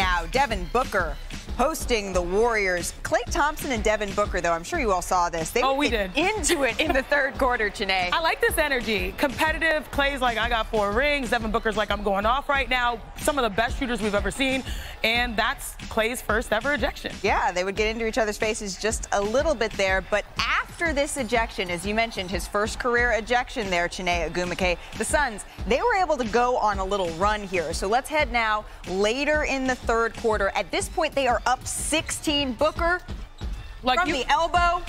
now. Devin Booker hosting the Warriors. Klay Thompson and Devin Booker, though, I'm sure you all saw this. They we did. Into it in the third quarter, Janae. I like this energy. Competitive. Klay's like, I got 4 rings. Devin Booker's like, I'm going off right now. Some of the best shooters we've ever seen. And that's Klay's first ever ejection. Yeah, they would get into each other's faces just a little bit there. But after this ejection, as you mentioned, his first career ejection there, Chiney Ogwumike, the Suns, they were able to go on a little run here. So let's head now later in the third quarter. At this point, they are up 16. Booker, from the elbow,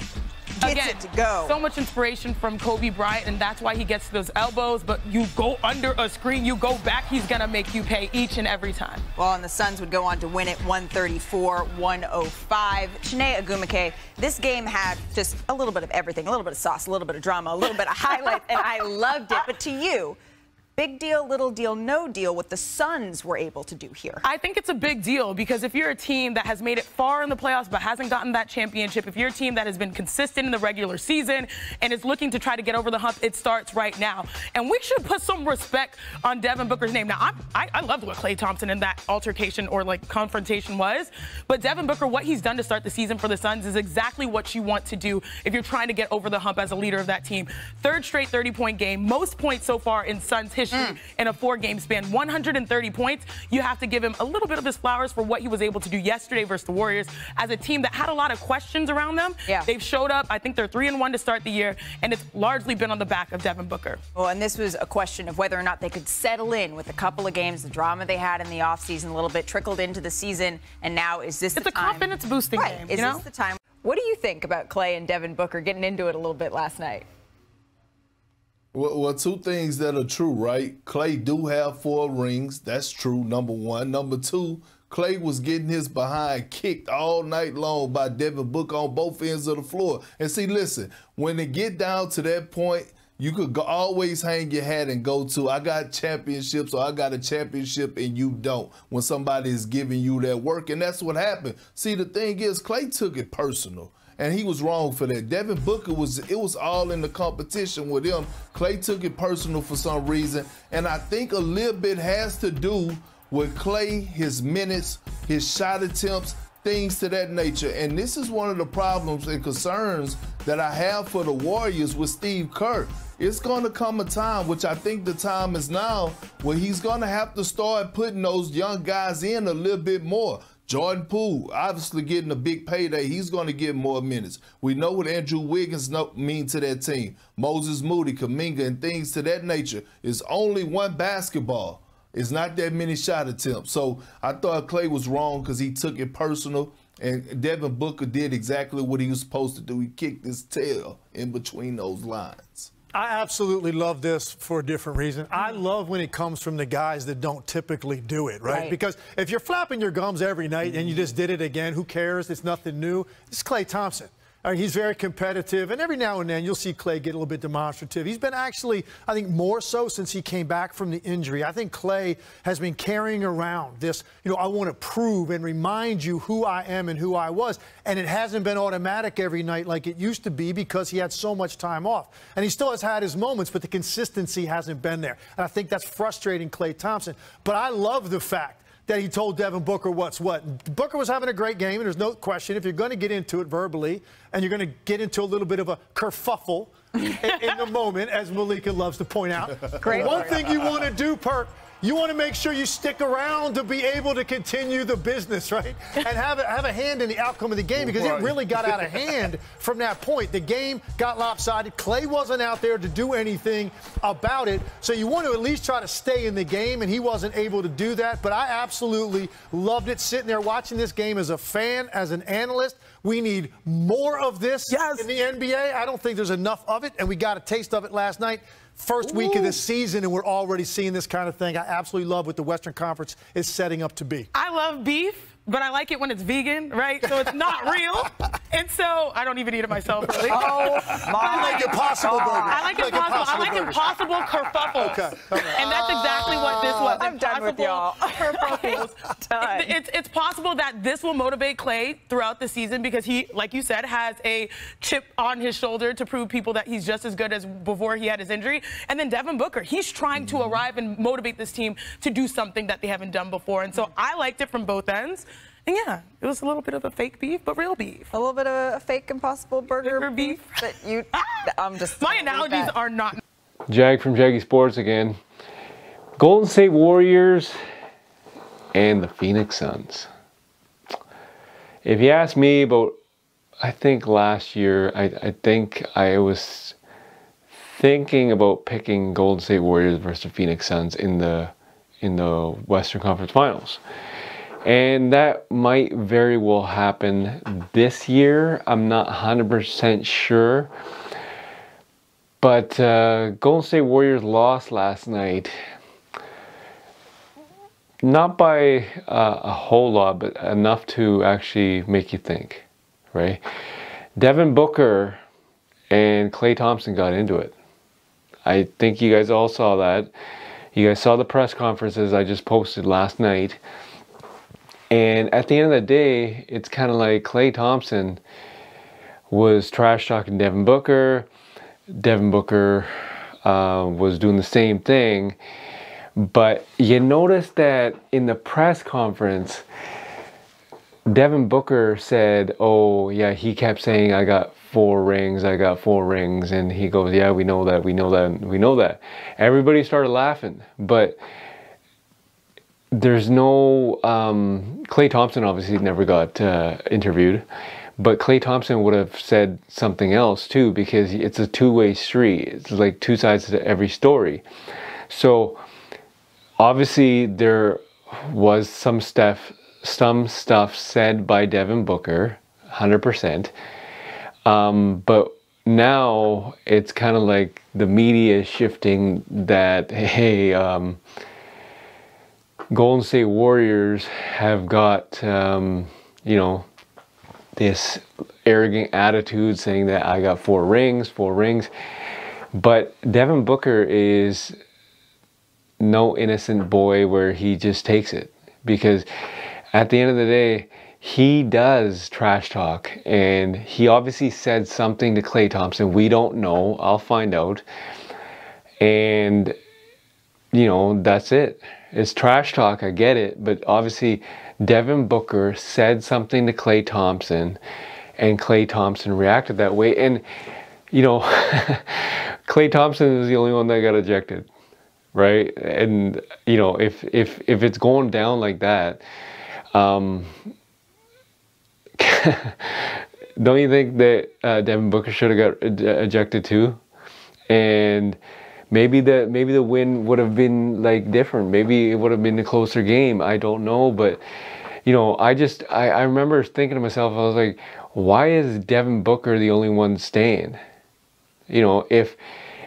gets it to go. So much inspiration from Kobe Bryant, and that's why he gets those elbows. But you go under a screen, you go back, he's going to make you pay each and every time. Well, and the Suns would go on to win it 134-105. Chiney Ogwumike, this game had just a little bit of everything, a little bit of sauce, a little bit of drama, a little bit of highlights, and I loved it. But to you, big deal, little deal, no deal, what the Suns were able to do here? I think it's a big deal because if you're a team that has made it far in the playoffs but hasn't gotten that championship, if you're a team that has been consistent in the regular season and is looking to try to get over the hump, it starts right now. And we should put some respect on Devin Booker's name. Now, I loved what Klay Thompson in that altercation or confrontation was, but Devin Booker, what he's done to start the season for the Suns is exactly what you want to do if you're trying to get over the hump as a leader of that team. Third straight 30-point game, most points so far in Suns history. In a 4-game span, 130 points. You have to give him a little bit of his flowers for what he was able to do yesterday versus the Warriors as a team that had a lot of questions around them. Yeah. They've showed up. I think they're 3-1 to start the year, and it's largely been on the back of Devin Booker. Well, and this was a question of whether or not they could settle in with a couple of games, the drama they had in the offseason a little bit trickled into the season, and now is this the time? It's a confidence-boosting game, Is this the time? What do you think about Klay and Devin Booker getting into it a little bit last night? Well, 2 things that are true, right? Klay do have 4 rings. That's true, number 1. Number 2, Klay was getting his behind kicked all night long by Devin Booker on both ends of the floor. And see, listen, when it get down to that point, you could always hang your hat and go to, I got championships or I got a championship and you don't, when somebody is giving you that work. And that's what happened. See, the thing is, Klay took it personal. And he was wrong for that. Devin Booker it was all in the competition with him. Klay took it personal for some reason. And I think a little bit has to do with Klay, his minutes, his shot attempts, things to that nature. And this is one of the problems and concerns that I have for the Warriors with Steve Kerr. It's going to come a time, which I think the time is now, where he's going to have to start putting those young guys in a little bit more. Jordan Poole, obviously getting a big payday. He's going to get more minutes. We know what Andrew Wiggins mean to that team. Moses Moody, Kuminga, and things to that nature. It's only one basketball. It's not that many shot attempts. So I thought Klay was wrong because he took it personal. And Devin Booker did exactly what he was supposed to do. He kicked his tail in between those lines. I absolutely love this for a different reason. I love when it comes from the guys that don't typically do it, right? Because if you're flapping your gums every night and you just did it again, who cares? It's nothing new. This is Klay Thompson. He's very competitive, and every now and then you'll see Klay get a little bit demonstrative. He's been actually, I think, more so since he came back from the injury. I think Klay has been carrying around this, I want to prove and remind you who I am and who I was. And it hasn't been automatic every night like it used to be because he had so much time off. And he still has had his moments, but the consistency hasn't been there. And I think that's frustrating Klay Thompson. But I love the fact that he told Devin Booker what's what. Booker was having a great game, and there's no question if you're going to get into it verbally and you're going to get into a little bit of a kerfuffle in the moment, as Malika loves to point out. Great. One thing you want to do, Perk, you want to make sure you stick around to be able to continue the business, right? And have a hand in the outcome of the game because it really got out of hand from that point. The game got lopsided. Klay wasn't out there to do anything about it. So you want to at least try to stay in the game, and he wasn't able to do that. But I absolutely loved it sitting there watching this game as a fan, as an analyst. We need more of this in the NBA. I don't think there's enough of it, and we got a taste of it last night. First week of the season, and we're already seeing this kind of thing. I absolutely love what the Western Conference is setting up to be. I love beef, but I like it when it's vegan, right? So it's not real. And so I don't even eat it myself, really. Oh, I like Impossible Burger. I like Impossible. I like Impossible kerfuffles. Okay. And that's exactly what this was. I'm done with y'all. Kerfuffles. Done. It's possible that this will motivate Klay throughout the season because he, like you said, has a chip on his shoulder to prove people that he's just as good as before he had his injury. And then Devin Booker, he's trying to arrive and motivate this team to do something that they haven't done before. And so I liked it from both ends. And yeah, it was a little bit of a fake beef, but real beef. A little bit of a fake Impossible Burger beef. But I'm just. My analogies are not. Jag from Jaggy Sports again. Golden State Warriors and the Phoenix Suns. If you ask me about, I think last year, I think I was thinking about picking Golden State Warriors versus the Phoenix Suns in the Western Conference Finals. And that might very well happen this year. I'm not 100% sure. But Golden State Warriors lost last night. Not by a whole lot, but enough to actually make you think, right? Devin Booker and Klay Thompson got into it. I think you guys all saw that. You guys saw the press conferences I just posted last night. And at the end of the day, it's kind of like Klay Thompson was trash talking Devin Booker. Devin Booker was doing the same thing. But you notice that in the press conference, Devin Booker said, oh, yeah, he kept saying, I got 4 rings, I got 4 rings. And he goes, yeah, we know that, we know that, we know that. Everybody started laughing. But there's no, Klay Thompson obviously never got interviewed, but Klay Thompson would have said something else too, because it's a two-way street. It's like 2 sides to every story. So obviously there was some stuff said by Devin Booker, 100%. But now it's kind of like the media is shifting that, hey, Golden State Warriors have got, you know, this arrogant attitude saying that I got 4 rings. But Devin Booker is no innocent boy where he just takes it. Because at the end of the day, he does trash talk. And he obviously said something to Klay Thompson. We don't know. I'll find out. And, you know, that's it. It's trash talk, I get it, but obviously Devin Booker said something to Klay Thompson, and Klay Thompson reacted that way. And, you know, Klay Thompson is the only one that got ejected, right? And, you know, if it's going down like that, don't you think that Devin Booker should have got ejected too? And maybe the win would have been like different. Maybe it would have been a closer game. I don't know, but you know, I remember thinking to myself, I was like, why is Devin Booker the only one staying? You know, if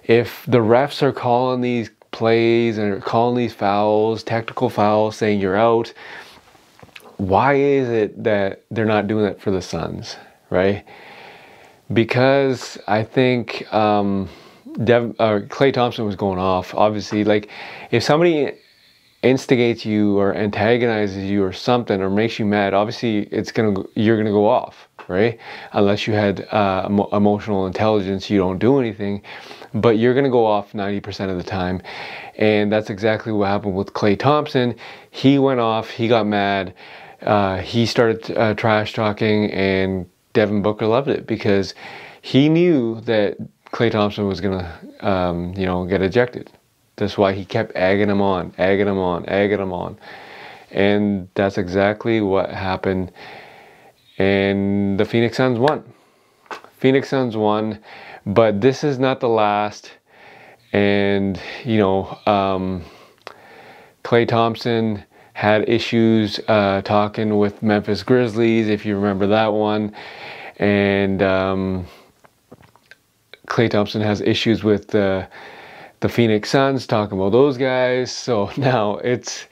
the refs are calling these plays and are calling these fouls, technical fouls, saying you're out, why is it that they're not doing that for the Suns, right? Because I think Klay Thompson was going off. Obviously, like if somebody instigates you or antagonizes you or something or makes you mad, obviously you're gonna go off, right? Unless you had emotional intelligence, you don't do anything, but you're gonna go off 90% of the time. And that's exactly what happened with Klay Thompson. He went off, he got mad, he started trash talking, and Devin Booker loved it because he knew that Klay Thompson was gonna, you know, get ejected. That's why he kept egging him on. And that's exactly what happened. And the Phoenix Suns won. But this is not the last. And, you know, Klay Thompson had issues talking with Memphis Grizzlies, if you remember that one. And Klay Thompson has issues with the Phoenix Suns, talking about those guys. So now it's,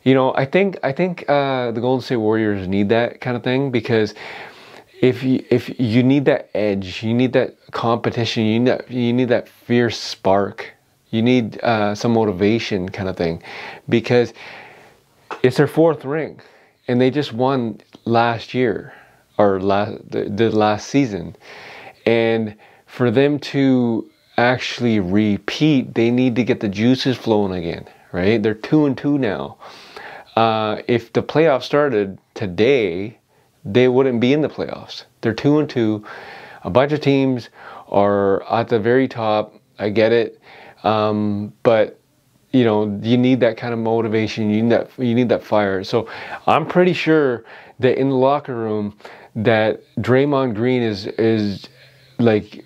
I think the Golden State Warriors need that kind of thing, because if you need that edge, you need that competition, you need that fierce spark, you need some motivation kind of thing, because it's their 4th ring, and they just won last year, or the last season, and for them to actually repeat, they need to get the juices flowing again, right? They're 2-2 now. If the playoffs started today, they wouldn't be in the playoffs. They're 2-2. A bunch of teams are at the very top. I get it, but you need that kind of motivation. You need that fire. So I'm pretty sure that in the locker room, that Draymond Green is like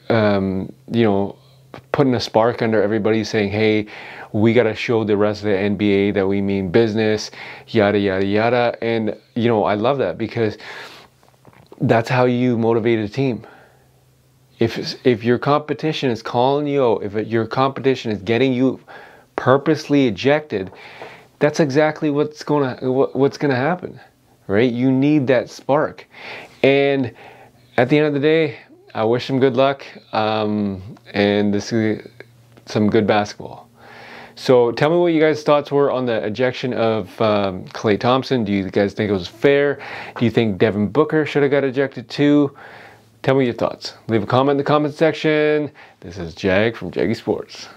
putting a spark under everybody, saying, hey, we got to show the rest of the NBA that we mean business, yada, yada, yada. And, I love that, because that's how you motivate a team. If your competition is calling you out, if your competition is getting you purposely ejected, that's exactly what's gonna happen, right? You need that spark. And at the end of the day, I wish them good luck, and this is some good basketball. So tell me what you guys' thoughts were on the ejection of Klay Thompson. Do you guys think it was fair? Do you think Devin Booker should have got ejected too? Tell me your thoughts. Leave a comment in the comment section. This is Jag from Jaggy Sports.